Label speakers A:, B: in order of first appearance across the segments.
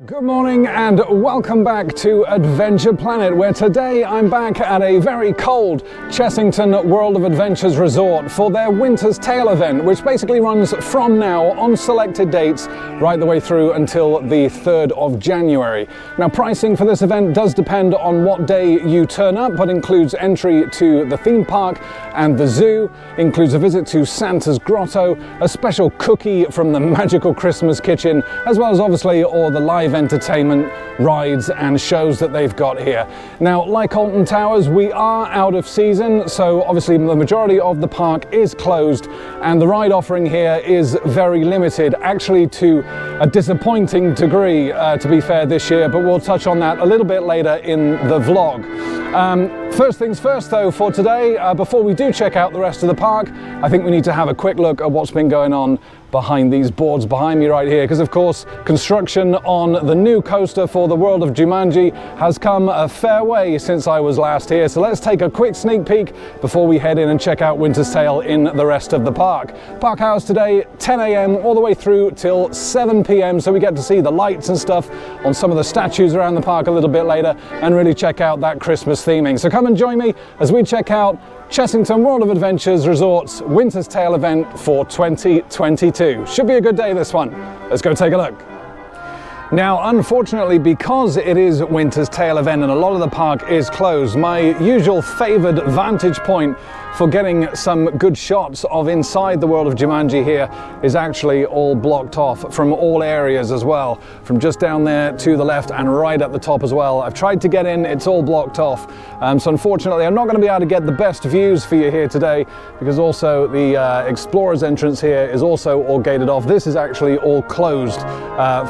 A: Good morning and welcome back to Adventure Planet, where today I'm back at a very cold Chessington World of Adventures resort for their Winter's Tale event, which basically runs from now on selected dates right the way through until the 3rd of January. Now, pricing for this event does depend on what day you turn up, but includes entry to the theme park and the zoo, includes a visit to Santa's Grotto, a special cookie from the magical Christmas kitchen, as well as obviously all the live entertainment, rides and shows that they've got here. Now, like Alton Towers, we are out of season, so obviously the majority of the park is closed, and the ride offering here is very limited, actually to a disappointing degree, to be fair, this year, but we'll touch on that a little bit later in the vlog. First things first though, for today, before we do check out the rest of the park, I think we need to have a quick look at what's been going on behind these boards behind me right here, because of course construction on the new coaster for the World of Jumanji has come a fair way since I was last here. So let's take a quick sneak peek before we head in and check out Winter's Tale in the rest of the park. Park hours today, 10 a.m. all the way through till 7 p.m. so we get to see the lights and stuff on some of the statues around the park a little bit later and really check out that Christmas theming. So come and join me as we check out Chessington World of Adventures Resort's Winter's Tale event for 2022. Should be a good day, this one. Let's go take a look. Now, unfortunately, because it is Winter's Tale event and a lot of the park is closed, my usual favoured vantage point for getting some good shots of inside the World of Jumanji here is actually all blocked off from all areas as well, from just down there to the left and right at the top as well. I've tried to get in, it's all blocked off. So unfortunately, I'm not going to be able to get the best views for you here today, because also the Explorer's entrance here is also all gated off. This is actually all closed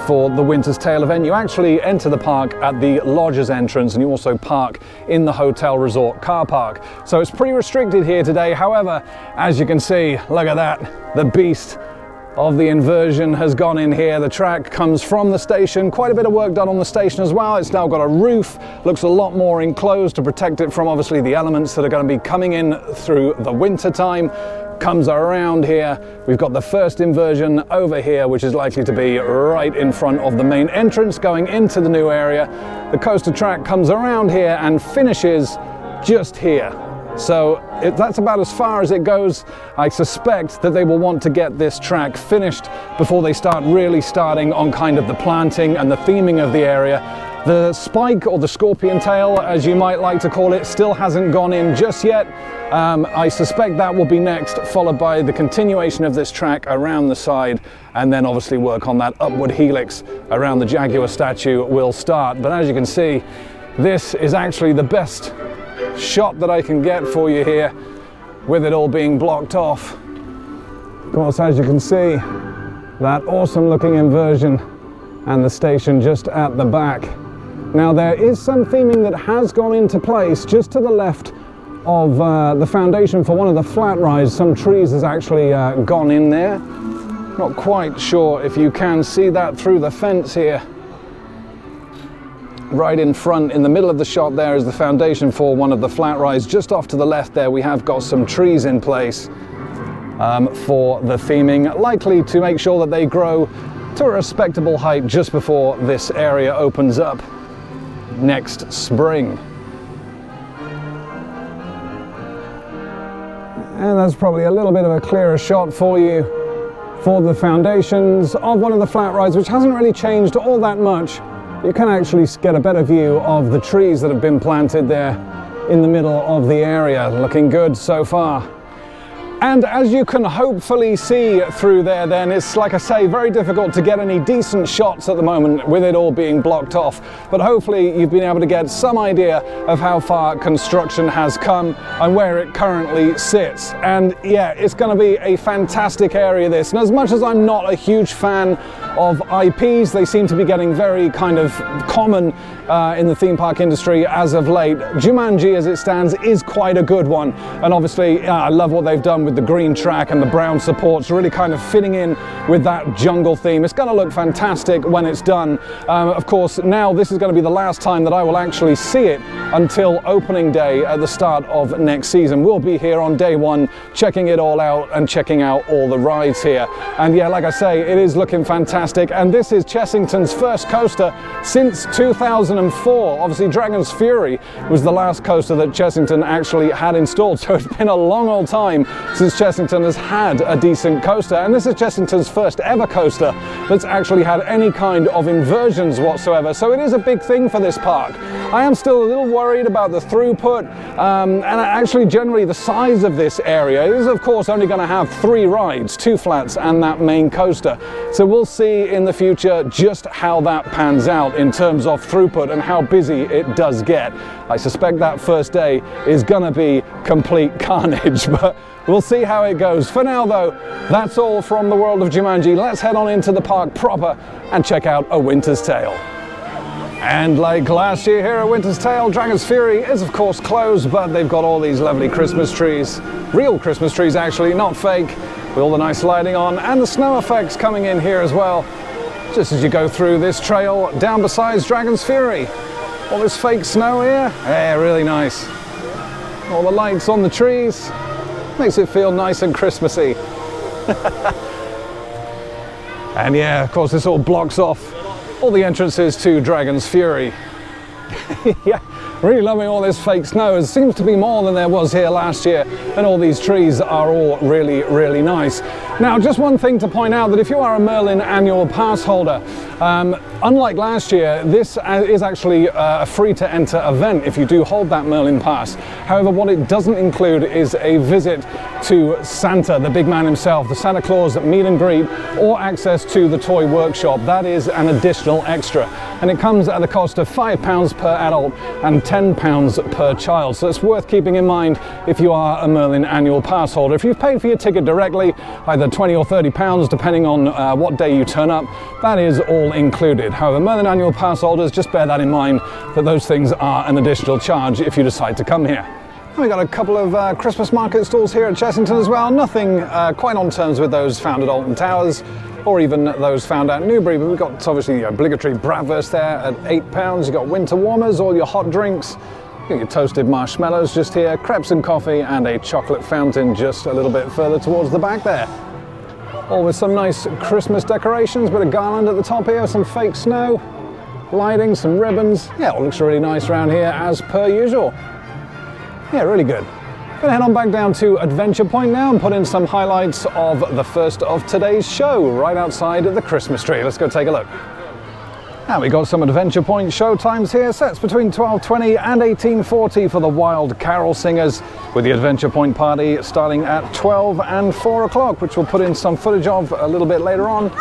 A: for the Winter's Tale event. You actually enter the park at the lodge's entrance, and you also park in the hotel resort car park. So it's pretty restricted here today. However, as you can see, look at that, the beast of the inversion has gone in here. The track comes from the station, quite a bit of work done on the station as well. It's now got a roof, looks a lot more enclosed to protect it from obviously the elements that are going to be coming in through the winter time. Comes around here, we've got the first inversion over here, which is likely to be right in front of the main entrance going into the new area. The coaster track comes around here and finishes just here. So that's about as far as it goes. I suspect that they will want to get this track finished before they start really starting on kind of the planting and the theming of the area. The spike, or the scorpion tail, as you might like to call it, still hasn't gone in just yet. I suspect that will be next, followed by the continuation of this track around the side, and then obviously work on that upward helix around the Jaguar statue will start. But as you can see, this is actually the best shot that I can get for you here, with it all being blocked off. Of course, as you can see, that awesome looking inversion and the station just at the back. Now, there is some theming that has gone into place just to the left of the foundation for one of the flat rides. Some trees has actually gone in there. Not quite sure if you can see that through the fence here. Right in front, in the middle of the shot there, is the foundation for one of the flat rides. Just off to the left there, we have got some trees in place for the theming, likely to make sure that they grow to a respectable height just before this area opens up next spring. And that's probably a little bit of a clearer shot for you for the foundations of one of the flat rides, which hasn't really changed all that much. You can actually get a better view of the trees that have been planted there in the middle of the area. Looking good so far. And as you can hopefully see through there, then it's, like I say, very difficult to get any decent shots at the moment with it all being blocked off. But hopefully you've been able to get some idea of how far construction has come and where it currently sits. And yeah, it's going to be a fantastic area, this. And as much as I'm not a huge fan of IPs, they seem to be getting very kind of common in the theme park industry as of late. Jumanji, as it stands, is quite a good one. And obviously, I love what they've done with the green track and the brown supports, really kind of fitting in with that jungle theme. It's going to look fantastic when it's done. Of course, now this is going to be the last time that I will actually see it until opening day at the start of next season. We'll be here on day one, checking it all out and checking out all the rides here. And yeah, like I say, it is looking fantastic. And this is Chessington's first coaster since 2004. Obviously, Dragon's Fury was the last coaster that Chessington actually had installed. So it's been a long old time since Chessington has had a decent coaster. And this is Chessington's first ever coaster that's actually had any kind of inversions whatsoever. So it is a big thing for this park. I am still a little worried about the throughput and actually generally the size of this area. It is of course only going to have 3 rides, 2 flats and that main coaster. So we'll see in the future just how that pans out in terms of throughput and how busy it does get. I suspect that first day is going to be complete carnage, but we'll see how it goes. For now though, that's all from the World of Jumanji. Let's head on into the park proper and check out A Winter's Tale. And like last year here at Winter's Tale, Dragon's Fury is of course closed, but they've got all these lovely Christmas trees. Real Christmas trees actually, not fake, with all the nice lighting on and the snow effects coming in here as well. Just as you go through this trail down beside Dragon's Fury. All this fake snow here, yeah, really nice. All the lights on the trees, makes it feel nice and Christmassy. And yeah, of course this all blocks off all the entrances to Dragon's Fury. Yeah, really loving all this fake snow. It seems to be more than there was here last year, and all these trees are all really, really nice. Now, just one thing to point out, that if you are a Merlin annual pass holder, unlike last year, this is actually a free-to-enter event if you do hold that Merlin Pass. However, what it doesn't include is a visit to Santa, the big man himself, the Santa Claus meet and greet, or access to the toy workshop. That is an additional extra, and it comes at a cost of £5 per adult and £10 per child. So it's worth keeping in mind if you are a Merlin annual pass holder. If you've paid for your ticket directly, either £20 or £30 depending on what day you turn up, that is all included. However, Merlin annual pass holders, just bear that in mind, that those things are an additional charge if you decide to come here. We've got a couple of Christmas market stalls here at Chessington as well. Nothing quite on terms with those found at Alton Towers or even those found at Newbury, but we've got obviously the obligatory bratwurst there at £8. You've got winter warmers, all your hot drinks. You get your toasted marshmallows just here, crepes and coffee, and a chocolate fountain just a little bit further towards the back there. All with some nice Christmas decorations, bit of garland at the top here, some fake snow, lighting, some ribbons. Yeah, it looks really nice around here as per usual. Yeah, really good. Gonna head on back down to Adventure Point now and put in some highlights of the first of today's show right outside the Christmas tree. Let's go take a look. Now we got some Adventure Point show times here, sets between 12:20 and 18:40 for the Wild Carol Singers, with the Adventure Point party starting at 12 and 4 o'clock, which we'll put in some footage of a little bit later on.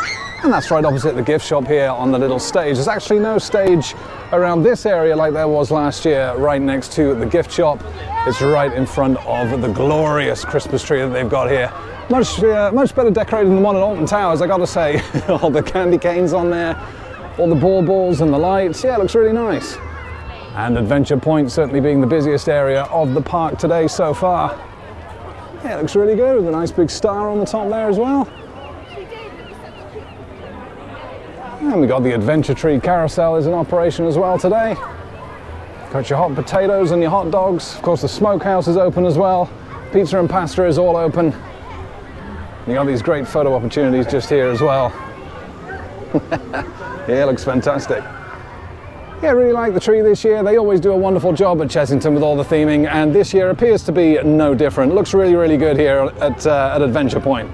A: And that's right opposite the gift shop here on the little stage. There's actually no stage around this area like there was last year, right next to the gift shop. It's right in front of the glorious Christmas tree that they've got here. Much better decorated than the one at Alton Towers, I gotta say. All the candy canes on there, all the balls and the lights. Yeah, it looks really nice. And Adventure Point certainly being the busiest area of the park today so far. Yeah, it looks really good with a nice big star on the top there as well. And we got the Adventure Tree Carousel is in operation as well today. Got your hot potatoes and your hot dogs. Of course, the smokehouse is open as well. Pizza and pasta is all open. You got these great photo opportunities just here as well. Yeah, it looks fantastic. Yeah, I really like the tree this year. They always do a wonderful job at Chessington with all the theming, and this year appears to be no different. Looks really, really good here at Adventure Point.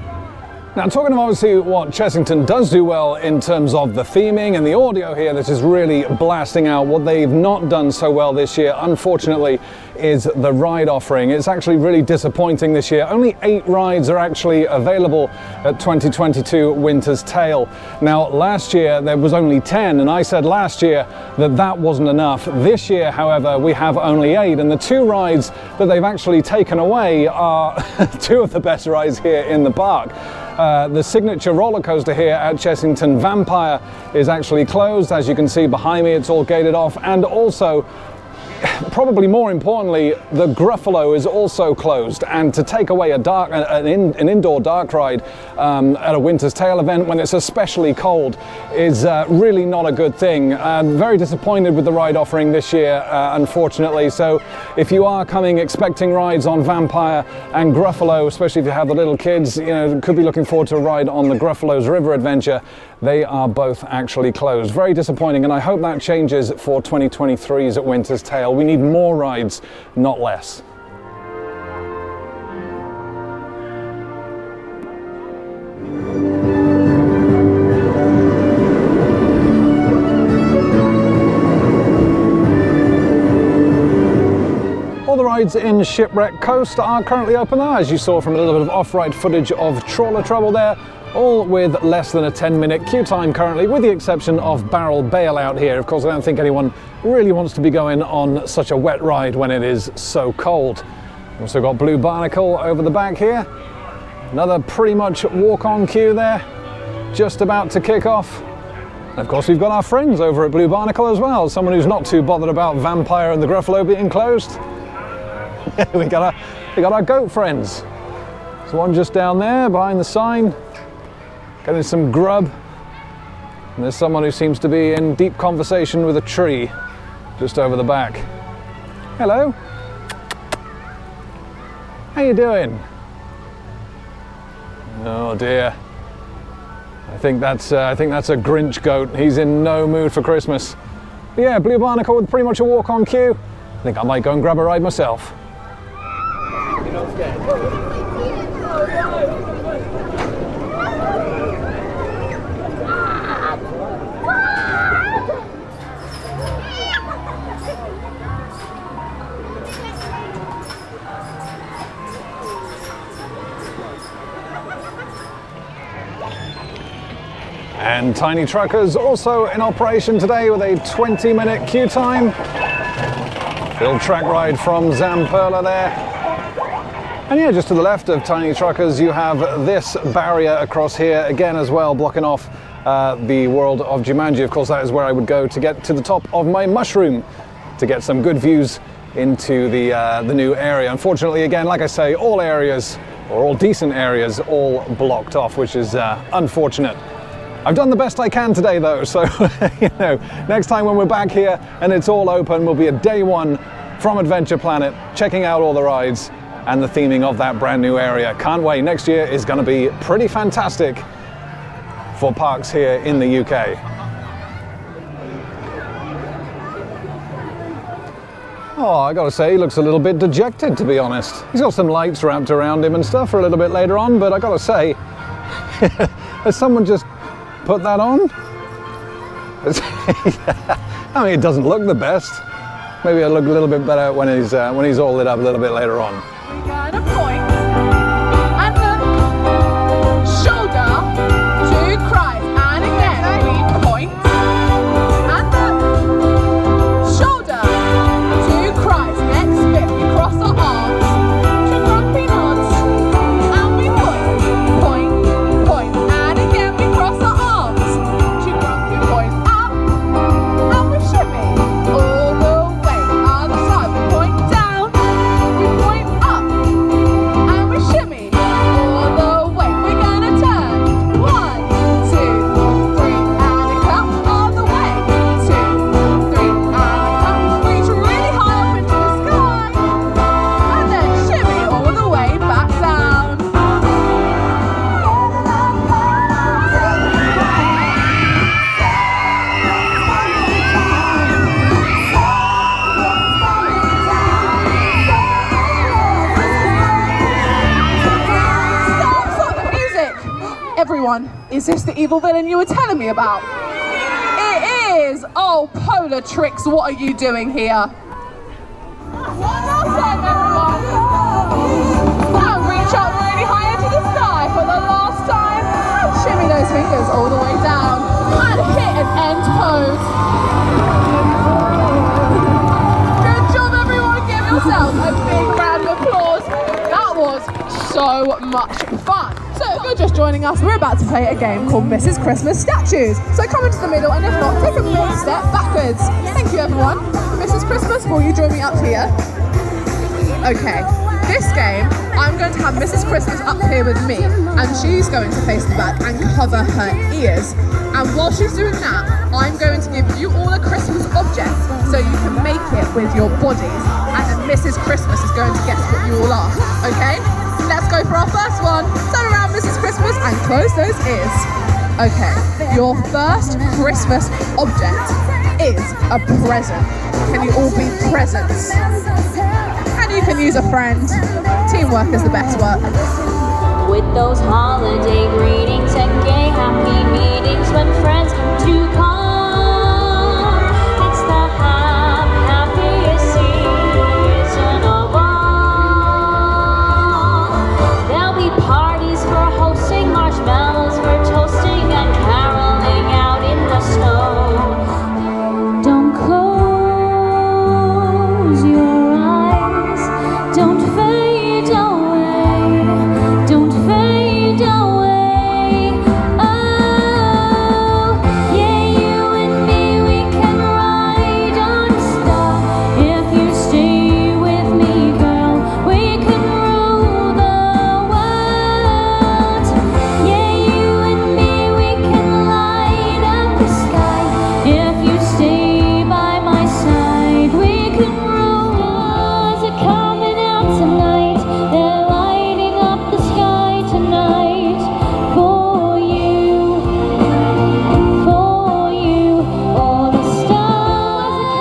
A: Now, talking of obviously what Chessington does do well in terms of the theming and the audio here, this is really blasting out. What they've not done so well this year, unfortunately, is the ride offering. It's actually really disappointing this year. Only 8 rides are actually available at 2022 Winter's Tale. Now, last year there was only 10, and I said last year that that wasn't enough. This year, however, we have only 8, and the 2 rides that they've actually taken away are 2 of the best rides here in the park. The signature roller coaster here at Chessington, Vampire, is actually closed. As you can see behind me, it's all gated off, and also probably more importantly, the Gruffalo is also closed, and to take away an indoor dark ride at a Winter's Tale event when it's especially cold is really not a good thing. I'm very disappointed with the ride offering this year, unfortunately. So if you are coming expecting rides on Vampire and Gruffalo, especially if you have the little kids, you know, could be looking forward to a ride on the Gruffalo's River Adventure. They are both actually closed. Very disappointing, and I hope that changes for 2023's at Winter's Tale. We need more rides, not less. All the rides in Shipwreck Coast are currently open now, as you saw from a little bit of off-ride footage of trawler trouble there, all with less than a 10-minute queue time currently, with the exception of Barrel Bailout here. Of course, I don't think anyone really wants to be going on such a wet ride when it is so cold. Also got Blue Barnacle over the back here. Another pretty much walk-on queue there, just about to kick off. And of course, we've got our friends over at Blue Barnacle as well, someone who's not too bothered about Vampire and the Gruffalo being closed. we got our goat friends. There's one just down there behind the sign, getting some grub. And there's someone who seems to be in deep conversation with a tree just over the back. Hello. How you doing? Oh dear. I think that's a Grinch goat. He's in no mood for Christmas. But yeah, Blue Barnacle with pretty much a walk-on queue. I think I might go and grab a ride myself. You're not scared? And Tiny Truckers also in operation today with a 20-minute queue time. Little track ride from Zamperla there. And yeah, just to the left of Tiny Truckers, you have this barrier across here again as well, blocking off the World of Jumanji. Of course, that is where I would go to get to the top of my mushroom to get some good views into the new area. Unfortunately, again, like I say, all areas, or all decent areas, all blocked off, which is unfortunate. I've done the best I can today though, so you know, next time when we're back here and it's all open, will be a day one from Adventure Planet, checking out all the rides and the theming of that brand new area. Can't wait. Next year is going to be pretty fantastic for parks here in the UK. Oh, I gotta say, he looks a little bit dejected, to be honest. He's got some lights wrapped around him and stuff for a little bit later on, but I gotta say, has someone just put that on? I mean, it doesn't look the best. Maybe it'll look a little bit better when he's all lit up a little bit later on.
B: We got a point and the shoulder to Christ, and again we point and the shoulder to Christ. Next bit, we cross our arms to grumpy nods, and we point, and again we cross our arms to grumpy point up, and we shimmy all the way other side. We point down, we point up, and we shimmy all the way. We're gonna turn 1, 2, 3, and a cut all the way. 2, 3, and a cut. Reach really high up into the sky, and then shimmy all the way back down. Stop the music! Everyone, is this the evil villain you were telling me about? It is! Oh, Polar Tricks, what are you doing here? One more time, everyone! Now reach up really high into the sky for the last time. And shimmy those fingers all the way down. And hit an end pose. Good job, everyone. Give yourselves a big round of applause. That was so much fun. So good you're just joining us, we're about to play a game called Mrs. Christmas Statues. So come into the middle, and if not, take a big step backwards. Thank you, everyone. Mrs. Christmas, will you join me up here? Okay, this game, I'm going to have Mrs. Christmas up here with me, and she's going to face the back and cover her ears. And while she's doing that, I'm going to give you all a Christmas object so you can make it with your bodies. And then Mrs. Christmas is going to guess what you all are. Okay? Let's go for our first one. Turn around, Mrs. Christmas, and close those ears. Okay, your first Christmas object is a present. Can you all be presents? And you can use a friend. Teamwork is the best work.
C: With those holiday greetings and gay happy meetings when friends come to come, it's the happiest season of all. There'll be parties for hosting, marshmallows for toasting, and caroling out in the snow. Don't close your eyes, don't fade away, don't fade away. Oh, yeah, you and me, we can ride on a star. If you stay with me, girl, we can rule the world. Yeah, you and me, we can light up the sky. If you stay by my side, we can rule. Stars are coming out tonight. They're lighting up the sky tonight for you, for you. All the stars are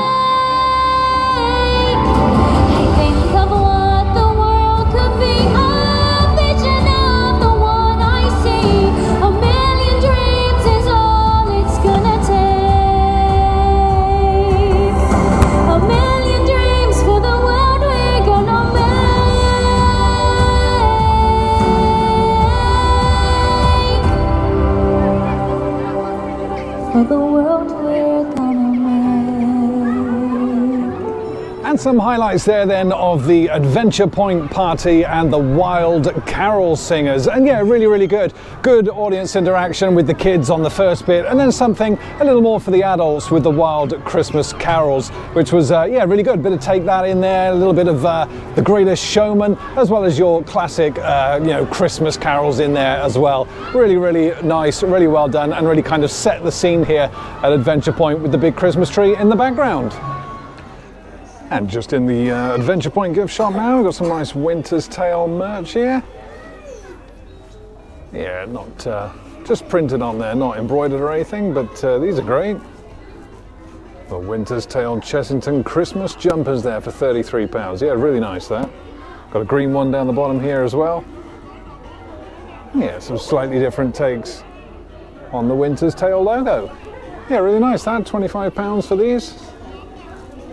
C: coming. I think of what the world could be, a vision of the one I see. A million dreams is all it's gonna take. A million dreams for the world we're gonna make. For the world we're gonna make.
A: And some highlights there then of the Adventure Point party and the wild carol singers. And yeah, really, really good. Good audience interaction with the kids on the first bit, and then something a little more for the adults with the wild Christmas carols, which was, yeah, really good. Bit of take that in there, a little bit of The Greatest Showman, as well as your classic, you know, Christmas carols in there as well. Really, really nice, really well done, and really kind of set the scene here at Adventure Point with the big Christmas tree in the background. And just in the Adventure Point gift shop now, we've got some nice Winter's Tale merch here. Yeah, not just printed on there, not embroidered or anything, but these are great. The Winter's Tale Chessington Christmas jumpers there for £33. Yeah, really nice that. Got a green one down the bottom here as well. Yeah, some slightly different takes on the Winter's Tale logo. Yeah, really nice that, £25 for these.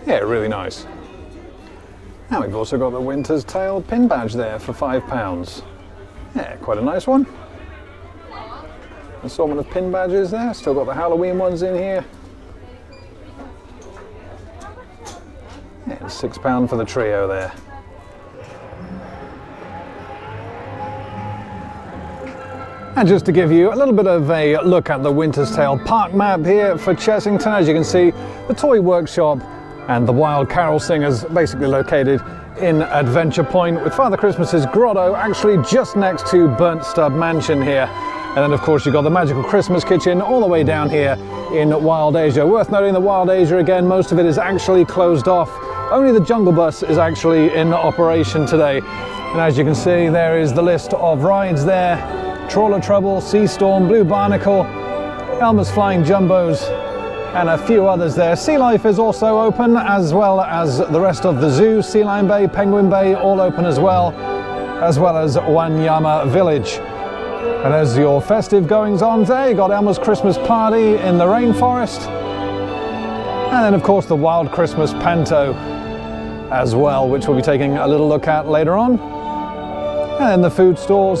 A: Yeah, really nice. Now we've also got the Winter's Tale pin badge there for £5. Yeah, quite a nice one. Assortment of pin badges there. Still got the Halloween ones in here. Yeah, £6 for the trio there. And just to give you a little bit of a look at the Winter's Tale park map here for Chessington, as you can see, the toy workshop and the wild carol singers basically located in Adventure Point, with Father Christmas's grotto actually just next to Burnt Stub Mansion here. And then of course you've got the magical Christmas kitchen all the way down here in Wild Asia. Worth noting that Wild Asia, again, most of it is actually closed off. Only the Jungle Bus is actually in operation today. And as you can see, there is the list of rides there. Trawler Trouble, Sea Storm, Blue Barnacle, Elmer's Flying Jumbos, and a few others there. Sea Life is also open, as well as the rest of the zoo. Sea Lion Bay, Penguin Bay, all open as well as Wanyama Village. And as your festive goings on there, you got Elmer's Christmas Party in the rainforest, and then of course the Wild Christmas Panto as well, which we'll be taking a little look at later on. And then the food stores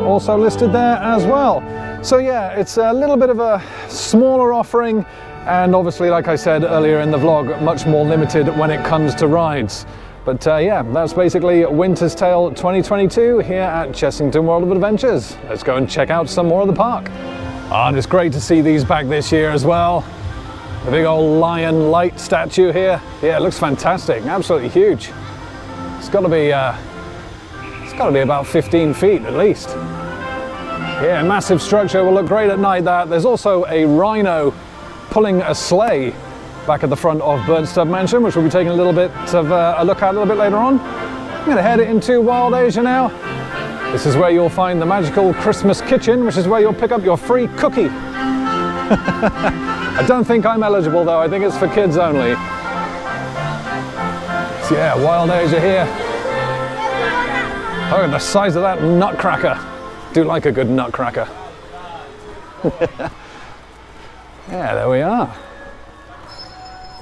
A: also listed there as well. So yeah, it's a little bit of a smaller offering, and obviously, like I said earlier in the vlog, much more limited when it comes to rides. But yeah, that's basically Winter's Tale 2022 here at Chessington World of Adventures. Let's go and check out some more of the park. And it's great to see these back this year as well. The big old lion light statue here. Yeah, it looks fantastic, absolutely huge. It's got to be about 15 feet at least. Yeah, massive structure, will look great at night that. There's also a rhino pulling a sleigh back at the front of Birdstub Mansion, which we'll be taking a little bit of a look at a little bit later on. I'm going to head into Wild Asia now. This is where you'll find the magical Christmas kitchen, which is where you'll pick up your free cookie. I don't think I'm eligible though, I think it's for kids only. So yeah, Wild Asia here. Oh, the size of that nutcracker. Do like a good nutcracker. Yeah, there we are.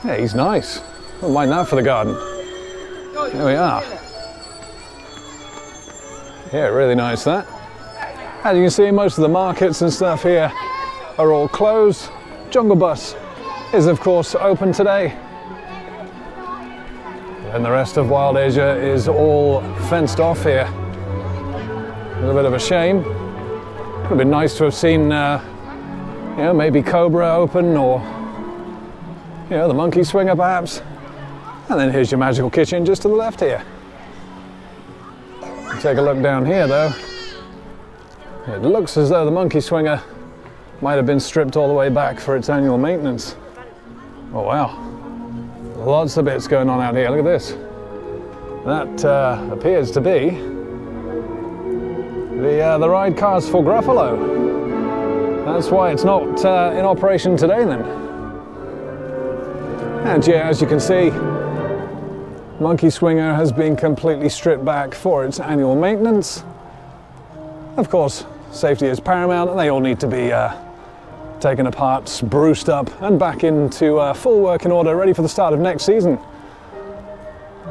A: Yeah, he's nice. Wouldn't mind that for the garden. There we are. Yeah, really nice that. As you can see, most of the markets and stuff here are all closed. Jungle Bus is of course open today. And the rest of Wild Asia is all fenced off here. A little bit of a shame. Would have been nice to have seen, you know, maybe Cobra open, or you know, the monkey swinger perhaps. And then here's your magical kitchen just to the left here. Take a look down here though. It looks as though the monkey swinger might have been stripped all the way back for its annual maintenance. Oh wow. Lots of bits going on out here, look at this. That appears to be the ride cars for Gruffalo. That's why it's not in operation today then. And yeah, as you can see, Monkey Swinger has been completely stripped back for its annual maintenance. Of course, safety is paramount and they all need to be taken apart, spruced up and back into full working order, ready for the start of next season.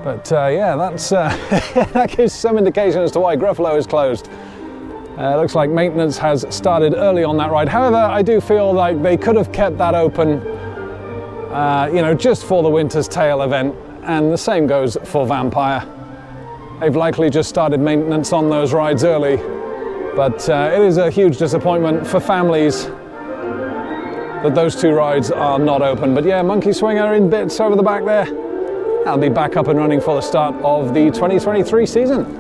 A: But yeah, that's that gives some indication as to why Gruffalo is closed. Looks like maintenance has started early on that ride. However, I do feel like they could have kept that open, you know, just for the Winter's Tale event. And the same goes for Vampire. They've likely just started maintenance on those rides early, but it is a huge disappointment for families that those two rides are not open. But yeah, Monkey Swinger in bits over the back there. That'll be back up and running for the start of the 2023 season.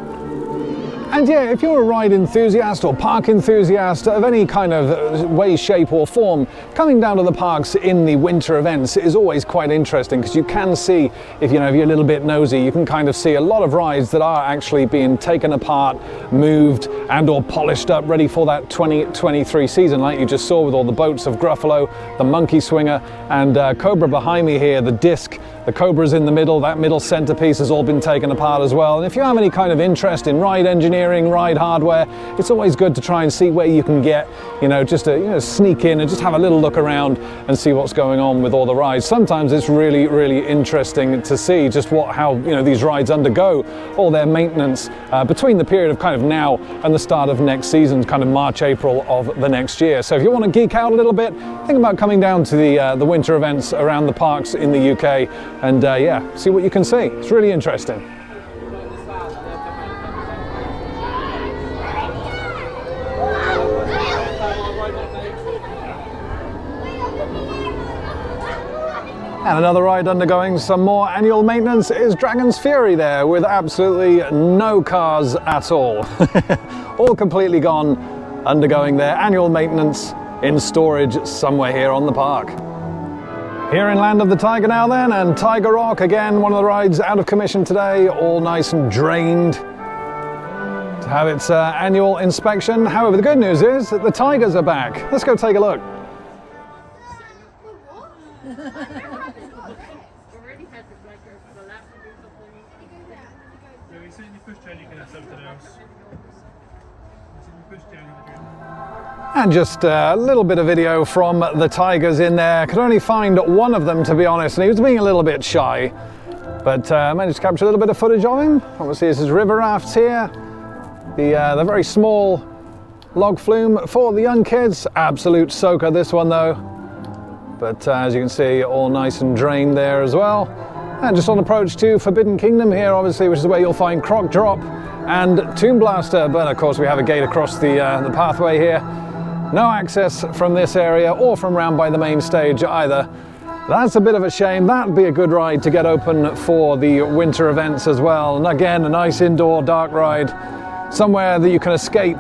A: And yeah, if you're a ride enthusiast or park enthusiast of any kind of way, shape or form, coming down to the parks in the winter events is always quite interesting, because you can see, if you're a little bit nosy, you can kind of see a lot of rides that are actually being taken apart, moved and or polished up, ready for that 2023 season, like you just saw with all the boats of Gruffalo, the Monkey Swinger and Cobra behind me here, the disc. The Cobra's in the middle, that middle centerpiece has all been taken apart as well. And if you have any kind of interest in ride engineering, ride hardware, it's always good to try and see where you can get, just to sneak in and just have a little look around and see what's going on with all the rides. Sometimes it's really, really interesting to see just how these rides undergo all their maintenance between the period of kind of now and the start of next season, kind of March, April of the next year. So if you want to geek out a little bit, think about coming down to the winter events around the parks in the UK. And yeah, see what you can see. It's really interesting. And another ride undergoing some more annual maintenance is Dragon's Fury there, with absolutely no cars at all. All completely gone, undergoing their annual maintenance in storage somewhere here on the park. Here in Land of the Tiger now then, and Tiger Rock, again, one of the rides out of commission today, all nice and drained to have its annual inspection. However, the good news is that the tigers are back. Let's go take a look. And just a little bit of video from the tigers in there. Could only find one of them, to be honest, and he was being a little bit shy. But managed to capture a little bit of footage of him. Obviously, this is river rafts here. The very small log flume for the young kids. Absolute soaker, this one though. But as you can see, all nice and drained there as well. And just on approach to Forbidden Kingdom here, obviously, which is where you'll find Croc Drop and Tomb Blaster. But of course, we have a gate across the pathway here. No access from this area or from round by the main stage either. That's a bit of a shame. That'd be a good ride to get open for the winter events as well. And again, a nice indoor dark ride, somewhere that you can escape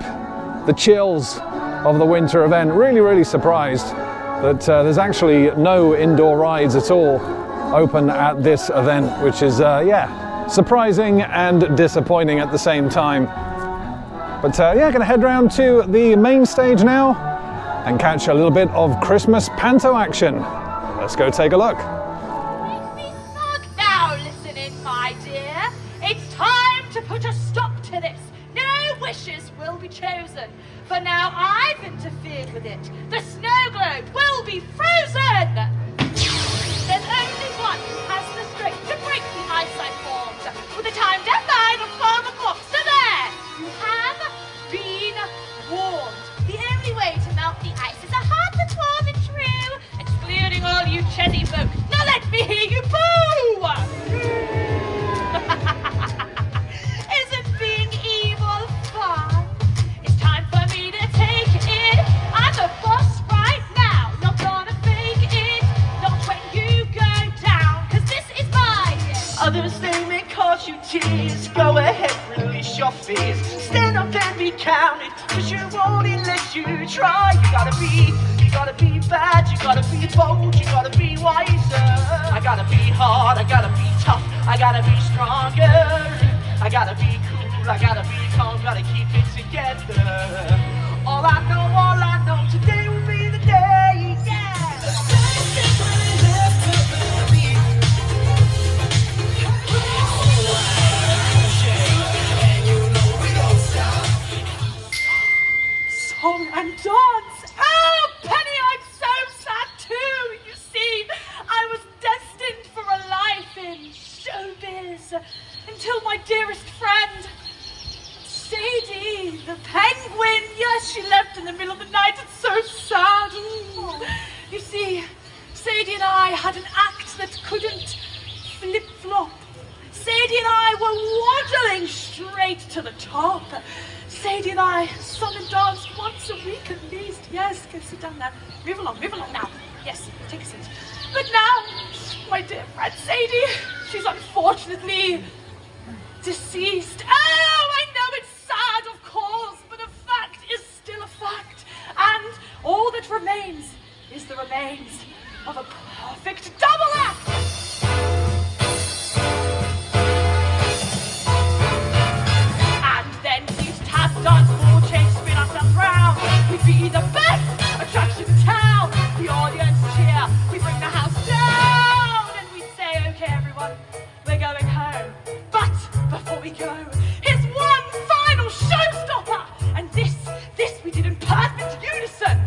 A: the chills of the winter event. Really, really surprised that there's actually no indoor rides at all open at this event, which is, yeah, surprising and disappointing at the same time. But yeah, gonna head round to the main stage now and catch a little bit of Christmas panto action. Let's go take a look.
D: Now listen in, my dear. It's time to put a stop to this. No wishes will be chosen. For now I've interfered with it. The snow globe will be frozen. There's only one who has the strength to break the ice I formed. With a time deadline of 12 o'clock. So there, you have been warned. The only way to melt the ice is a heart that's warm and true. Excluding all you Chessy folk. Now let me hear you boo! Isn't being evil fun? It's time for me to take it. I'm the boss right now. Not gonna fake it. Not when you go down. Cause this is my
E: Others they may cause you tears. Go ahead, release your fears. Stand up and be counted. Cause you won't unless you try. You gotta be bad, you gotta be bold, you gotta be wiser. I gotta be hard, I gotta be tough, I gotta be stronger. I gotta be cool, I gotta be calm, gotta keep it together. All I know today will be the day, yeah.
D: song and dance. Oh, Penny, I'm so sad too. You see, I was destined for a life in showbiz until my dearest friend, Sadie, the penguin, yes, she left in the middle of the night. It's so sad. You see, Sadie and I had an act that couldn't flip-flop. Sadie and I were waddling straight to the top. Sadie and I sung and danced once a week at least. Yes, go sit down now. Move along now. Yes, take a seat. But now, my dear friend Sadie, she's unfortunately deceased. Oh, I know it's sad, of course, but a fact is still a fact. And all that remains is the remains of a perfect double act. Dance, ball, change, spin ourselves round. We'd be the best attraction in town. The audience cheer, we bring the house down. And we say, okay everyone, we're going home. But before we go, here's one final showstopper. And this we did in perfect unison.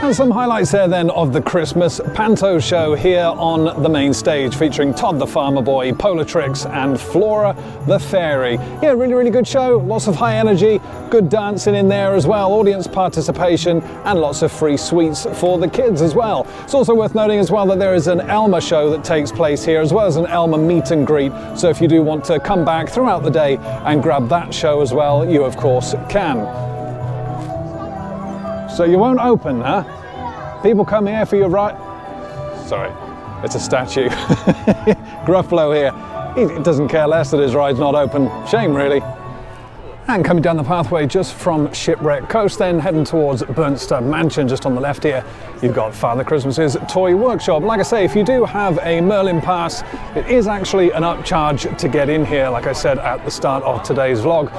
A: And some highlights there then of the Christmas Panto show here on the main stage, featuring Todd the Farmer Boy, Polatrix and Flora the Fairy. Yeah, really good show, lots of high energy, good dancing in there as well, audience participation and lots of free sweets for the kids as well. It's also worth noting as well that there is an Elmer show that takes place here, as well as an Elmer meet and greet, so if you do want to come back throughout the day and grab that show as well, you of course can. So you won't open, huh? People come here for your ride. Sorry, it's a statue. Gruffalo here. He doesn't care less that his ride's not open. Shame, really. And coming down the pathway just from Shipwreck Coast, then heading towards Burnstone Mansion, just on the left here, you've got Father Christmas's Toy Workshop. Like I say, if you do have a Merlin Pass, it is actually an upcharge to get in here, like I said at the start of today's vlog.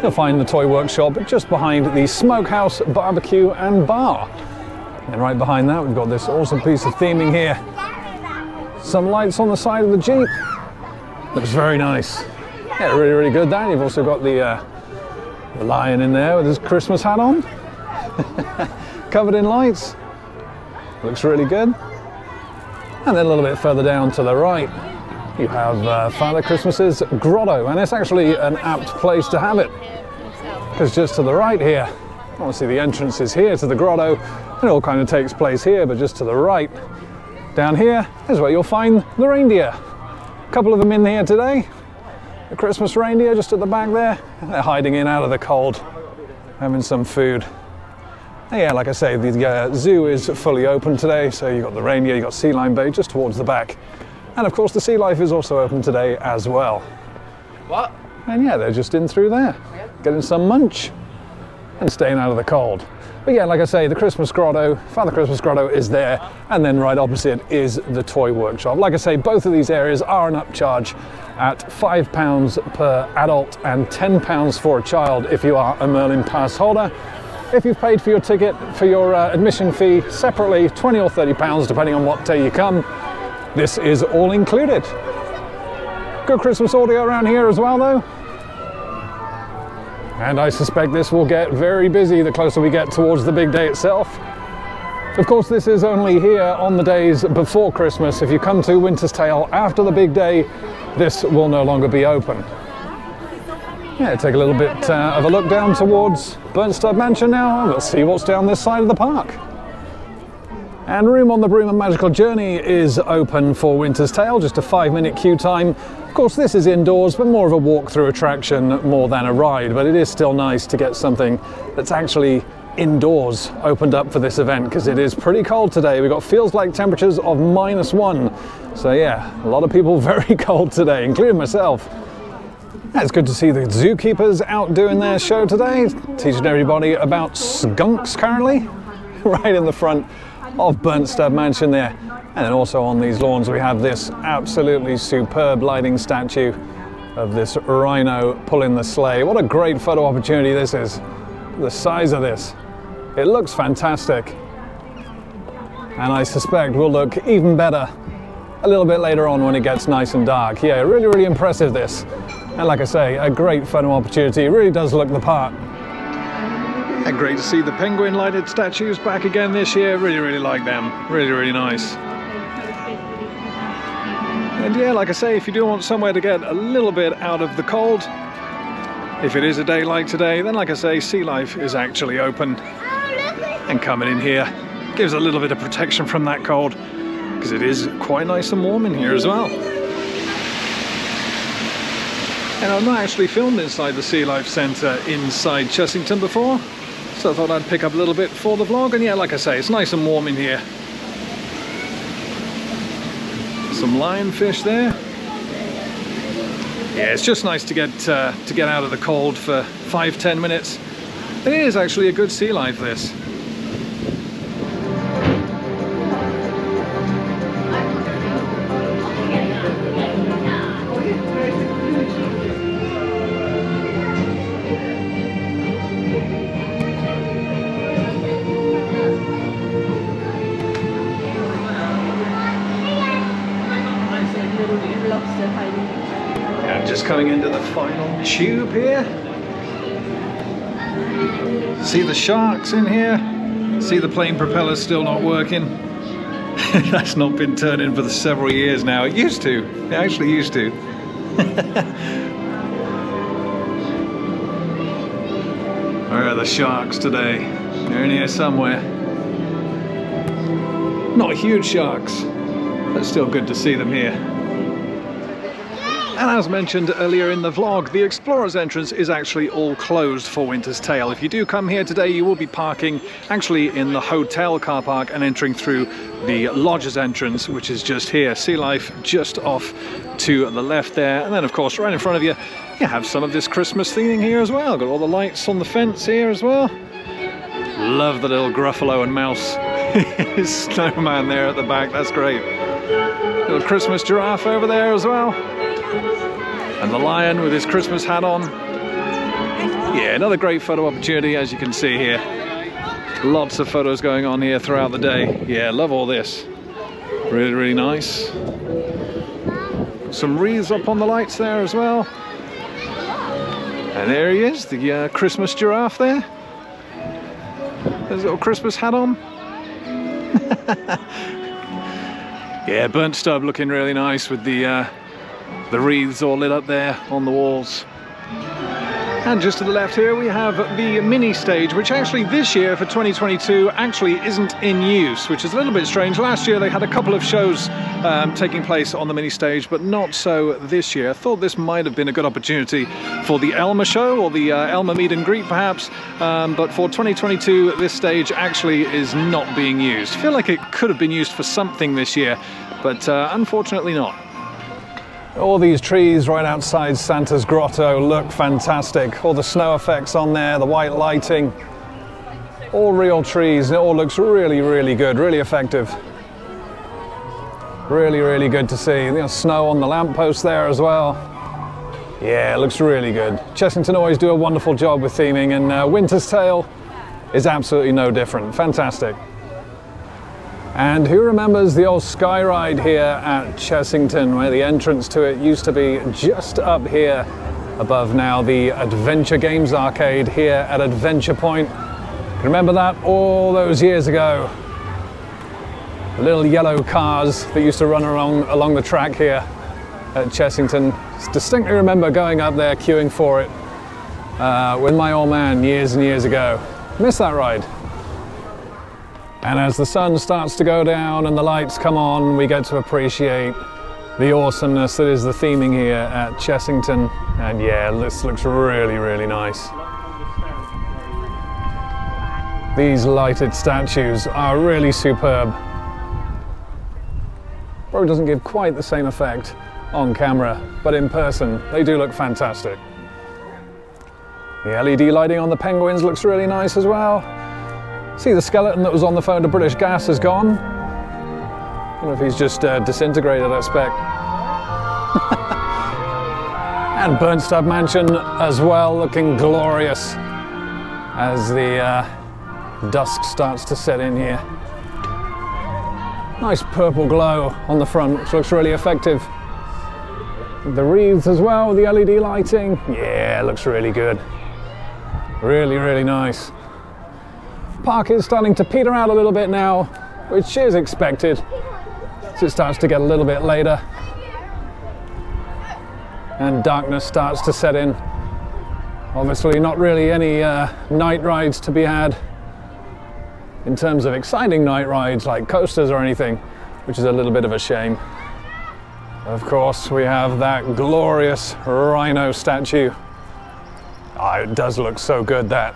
A: You'll find the Toy Workshop just behind the Smokehouse Barbecue and Bar. And right behind that, we've got this awesome piece of theming here. Some lights on the side of the Jeep. Looks very nice. Yeah, really, really good there. You've also got the lion in there with his Christmas hat on. Covered in lights. Looks really good. And then a little bit further down to the right, you have Father Christmas's grotto. And it's actually an apt place to have it, because just to the right here, obviously the entrance is here to the grotto, and it all kind of takes place here, but just to the right, down here, is where you'll find the reindeer. A couple of them in here today. The Christmas reindeer just at the back there. They're hiding in out of the cold, having some food. And yeah, like I say, the zoo is fully open today, so you've got the reindeer, you've got Sea Lion Bay just towards the back. And of course the Sea Life is also open today as well.
E: What?
A: And yeah, they're just in through there, getting some munch and staying out of the cold. But yeah, like I say, the Christmas Grotto, Father Christmas Grotto is there, and then right opposite is the Toy Workshop. Like I say, both of these areas are an upcharge at £5 per adult and £10 for a child if you are a Merlin Pass holder. If you've paid for your ticket, for your admission fee separately, £20 or £30 depending on what day you come, this is all included. Good Christmas audio around here as well though. And I suspect this will get very busy the closer we get towards the big day itself. Of course, this is only here on the days before Christmas. If you come to Winter's Tale after the big day, this will no longer be open. Yeah, take a little bit of a look down towards Burnstone Mansion now, and we'll see what's down this side of the park. And Room on the Broom and Magical Journey is open for Winter's Tale, just a 5-minute queue time. Of course, this is indoors, but more of a walk-through attraction more than a ride, but it is still nice to get something that's actually indoors opened up for this event, because it is pretty cold today. We've got feels like temperatures of -1. So yeah, a lot of people very cold today, including myself. It's good to see the zookeepers out doing their show today, teaching everybody about skunks currently, right in the front of Burnstone Mansion there. And then also on these lawns we have this absolutely superb lighting statue of this rhino pulling the sleigh. What a great photo opportunity this is. The size of this. It looks fantastic. And I suspect will look even better a little bit later on when it gets nice and dark. Yeah, really, really impressive this. And like I say, a great photo opportunity. It really does look the part. And great to see the penguin lighted statues back again this year. Really, really like them. Really, really nice. And yeah, like I say, if you do want somewhere to get a little bit out of the cold, if it is a day like today, then like I say, Sea Life is actually open. And coming in here gives a little bit of protection from that cold, because it is quite nice and warm in here as well. And I've not actually filmed inside the Sea Life Centre inside Chessington before, so I thought I'd pick up a little bit for the vlog. And yeah, like I say, it's nice and warm in here. Some lionfish there. Yeah, it's just nice to get out of the cold for 5-10 minutes. It is actually a good sea life, this. And just coming into the final tube here. See the sharks in here. See the plane propellers still not working. That's not been turning for several years now. It used to. It actually used to. Where are the sharks today? They're in here somewhere. Not huge sharks, but still good to see them here. And as mentioned earlier in the vlog, the Explorer's entrance is actually all closed for Winter's Tale. If you do come here today, you will be parking actually in the hotel car park and entering through the lodge's entrance, which is just here. Sea Life just off to the left there. And then, of course, right in front of you, you have some of this Christmas theming here as well. Got all the lights on the fence here as well. Love the little Gruffalo and Mouse snowman there at the back. That's great. Little Christmas giraffe over there as well. And the lion with his Christmas hat on. Yeah, another great photo opportunity, as you can see here. Lots of photos going on here throughout the day. Yeah, love all this. Really, really nice. Some wreaths up on the lights there as well. And there he is, the Christmas giraffe there. There's a little Christmas hat on. Yeah, burnt stub looking really nice with the wreaths all lit up there on the walls. And just to the left here we have the mini stage, which actually this year for 2022 actually isn't in use, which is a little bit strange. Last year they had a couple of shows taking place on the mini stage, but not so this year. I thought this might have been a good opportunity for the Elmer show or the Elmer meet and greet perhaps, but for 2022 this stage actually is not being used. I feel like it could have been used for something this year, but unfortunately not. All these trees right outside Santa's grotto look fantastic. All the snow effects on there, the white lighting, all real trees. It all looks really, really good, really effective. Really, really good to see. There's snow on the lamppost there as well. Yeah, it looks really good. Chessington always do a wonderful job with theming, and Winter's Tale is absolutely no different. Fantastic. And who remembers the old sky ride here at Chessington, where the entrance to it used to be just up here above now the Adventure Games Arcade here at Adventure Point. Remember that all those years ago? The little yellow cars that used to run along the track here at Chessington. Distinctly remember going up there queuing for it with my old man years and years ago. Miss that ride. And as the sun starts to go down and the lights come on, we get to appreciate the awesomeness that is the theming here at Chessington. And yeah, this looks really, really nice. These lighted statues are really superb. Probably doesn't give quite the same effect on camera, but in person, they do look fantastic. The LED lighting on the penguins looks really nice as well. See, the skeleton that was on the phone to British Gas is gone. I don't know if he's just disintegrated, I expect. And Burnstub Mansion as well, looking glorious as the dusk starts to set in here. Nice purple glow on the front, which looks really effective. The wreaths as well, the LED lighting. Yeah, it looks really good. Really, really nice. Park is starting to peter out a little bit now, which is expected as it starts to get a little bit later and darkness starts to set in. Obviously not really any night rides to be had in terms of exciting night rides like coasters or anything, which is a little bit of a shame. Of course we have that glorious rhino statue. Oh, it does look so good, that.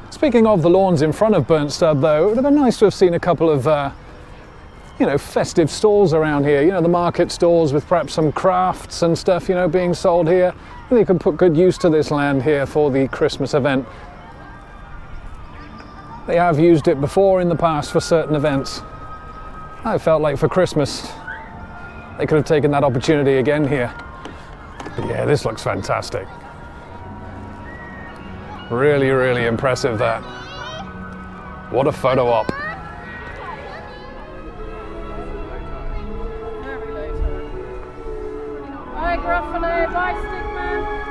A: Speaking of the lawns in front of Burnstub though, it would have been nice to have seen a couple of festive stalls around here, the market stalls with perhaps some crafts and stuff, being sold here. I think you could put good use to this land here for the Christmas event. They have used it before in the past for certain events. I felt like for Christmas they could have taken that opportunity again here. But yeah, this looks fantastic. Really, really impressive, that. What a photo op.
B: Bye, Gruffalo. Bye, Stickman.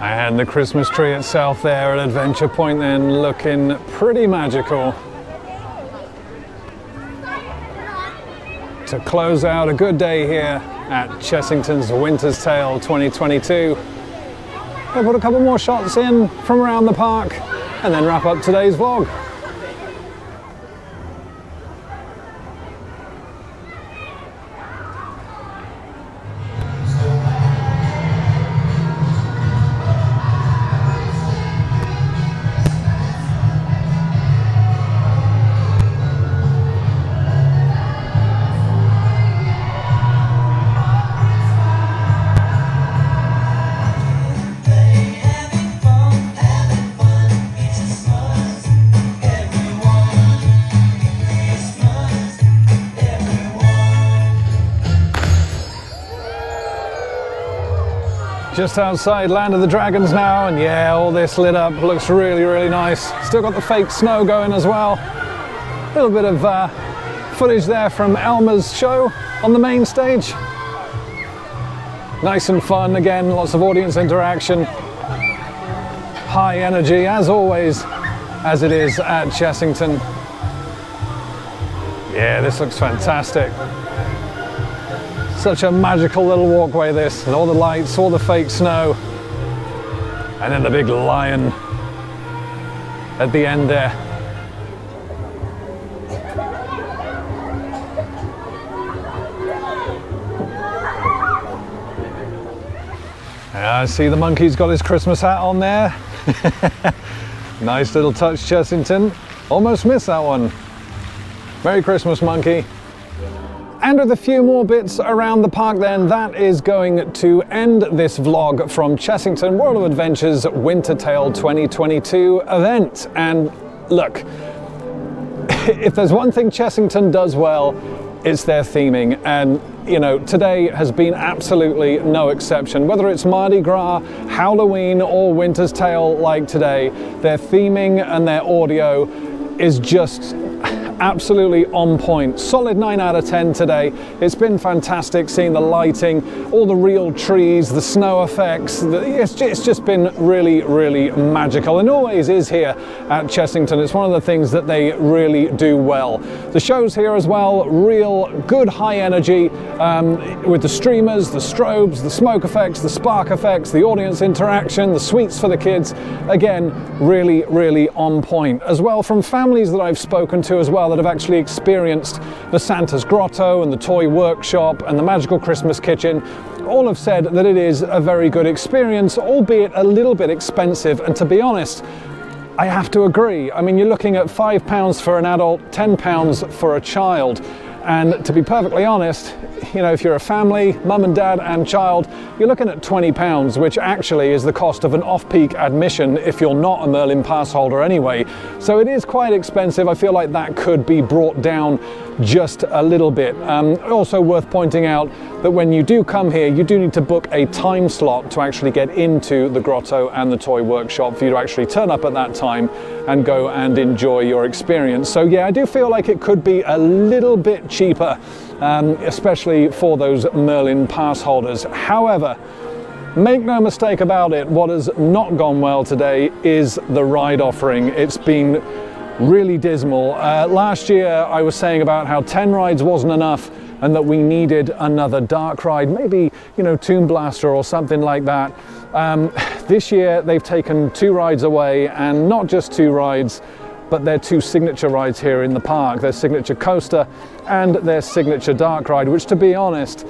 A: And the Christmas tree itself there at Adventure Point then looking pretty magical. To close out a good day here at Chessington's Winter's Tale 2022. We'll put a couple more shots in from around the park and then wrap up today's vlog. Just outside Land of the Dragons now, and yeah, all this lit up, looks really, really nice. Still got the fake snow going as well. A little bit of footage there from Elmer's show on the main stage. Nice and fun again, lots of audience interaction. High energy, as always, as it is at Chessington. Yeah, this looks fantastic. Such a magical little walkway this, and all the lights, all the fake snow, and then the big lion at the end there. I see the monkey's got his Christmas hat on there. Nice little touch, Chessington. Almost missed that one. Merry Christmas, monkey. And with a few more bits around the park then, that is going to end this vlog from Chessington World of Adventures Winter Tale 2022 event. And look, if there's one thing Chessington does well, it's their theming. And you know, today has been absolutely no exception. Whether it's Mardi Gras, Halloween, or Winter's Tale like today, their theming and their audio is just absolutely on point. Solid 9 out of 10 today. It's been fantastic seeing the lighting, all the real trees, the snow effects. It's just been really, really magical, and always is here at Chessington. It's one of the things that they really do well. The shows here as well, real good high energy with the streamers, the strobes, the smoke effects, the spark effects, the audience interaction, the sweets for the kids. Again, really, really on point. As well from families that I've spoken to as well that have actually experienced the Santa's Grotto and the toy workshop and the magical Christmas kitchen, all have said that it is a very good experience, albeit a little bit expensive. And to be honest, I have to agree. I mean, you're looking at £5 for an adult, £10 for a child. And to be perfectly honest, you know, if you're a family, mum and dad and child, you're looking at £20, which actually is the cost of an off-peak admission if you're not a Merlin Pass holder anyway. So it is quite expensive. I feel like that could be brought down just a little bit. Also worth pointing out that when you do come here, you do need to book a time slot to actually get into the grotto and the toy workshop for you to actually turn up at that time and go and enjoy your experience. So yeah, I do feel like it could be a little bit cheaper, especially for those Merlin Pass holders. However, make no mistake about it, what has not gone well today is the ride offering. It's been really dismal. Last year I was saying about how 10 rides wasn't enough and that we needed another dark ride, maybe, you know, Tomb Blaster or something like that. This year they've taken 2 rides away, and not just 2 rides, but their 2 signature rides here in the park, their signature coaster and their signature dark ride, which, to be honest,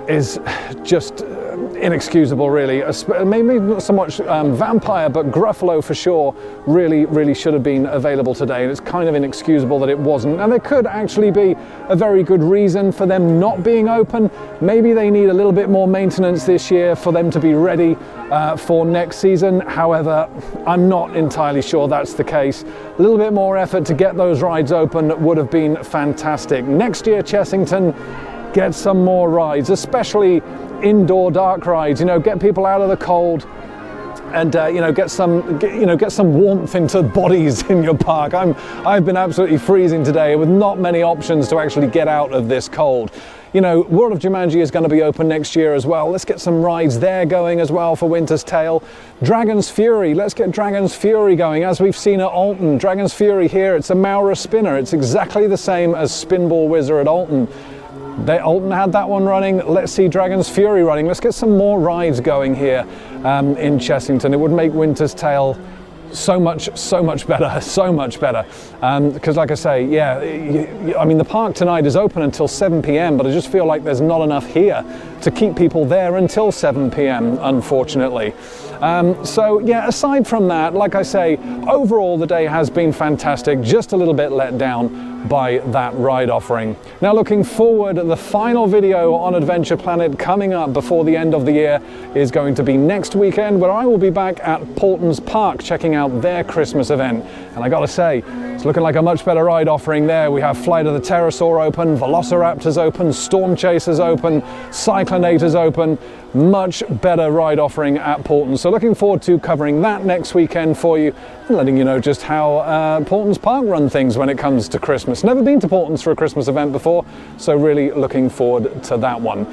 A: is just inexcusable, really. Maybe not so much Vampire, but Gruffalo for sure really should have been available today, and it's kind of inexcusable that it wasn't. And there could actually be a very good reason for them not being open. Maybe they need a little bit more maintenance this year for them to be ready for next season. However, I'm not entirely sure that's the case. A little bit more effort to get those rides open would have been fantastic. Next year, Chessington, get some more rides, especially indoor dark rides. You know, get people out of the cold and you know, get some warmth into bodies in your park. I've been absolutely freezing today with not many options to actually get out of this cold. You know, World of Jumanji is going to be open next year as well. Let's get some rides there going as well for Winter's Tale. Dragon's Fury, let's get Dragon's Fury going, as we've seen at Alton. Dragon's Fury here, it's a Maura spinner. It's exactly the same as Spinball Whizzer at Alton. Alton had that one running. Let's see Dragon's Fury running. Let's get some more rides going here in Chessington. It would make Winter's Tale so much better, so much better. Because like I say, yeah, I mean, the park tonight is open until 7 p.m, but I just feel like there's not enough here to keep people there until 7 p.m, unfortunately. So yeah, aside from that, like I say, overall the day has been fantastic, just a little bit let down by that ride offering. Now looking forward, the final video on Adventure Planet coming up before the end of the year is going to be next weekend, where I will be back at Paulton's Park checking out their Christmas event. And I gotta say, it's looking like a much better ride offering there. We have Flight of the Pterosaur open, Velociraptors open, Storm Chasers open, Cyclonators open. Much better ride offering at Paulton. So looking forward to covering that next weekend for you and letting you know just how Paulton's Park run things when it comes to Christmas. Never been to Paulton's for a Christmas event before, so really looking forward to that one.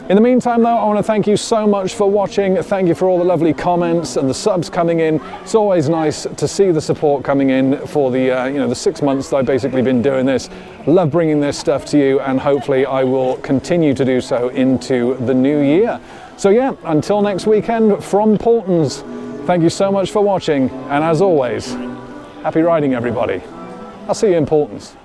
A: In the meantime though, I want to thank you so much for watching. Thank you for all the lovely comments and the subs coming in. It's always nice to see the support coming in for the you know, the 6 months that I've basically been doing this. Love bringing this stuff to you, and hopefully I will continue to do so into the new year. So yeah, until next weekend from Paulton's, thank you so much for watching, and as always, happy riding everybody. I'll see you in Paulton's.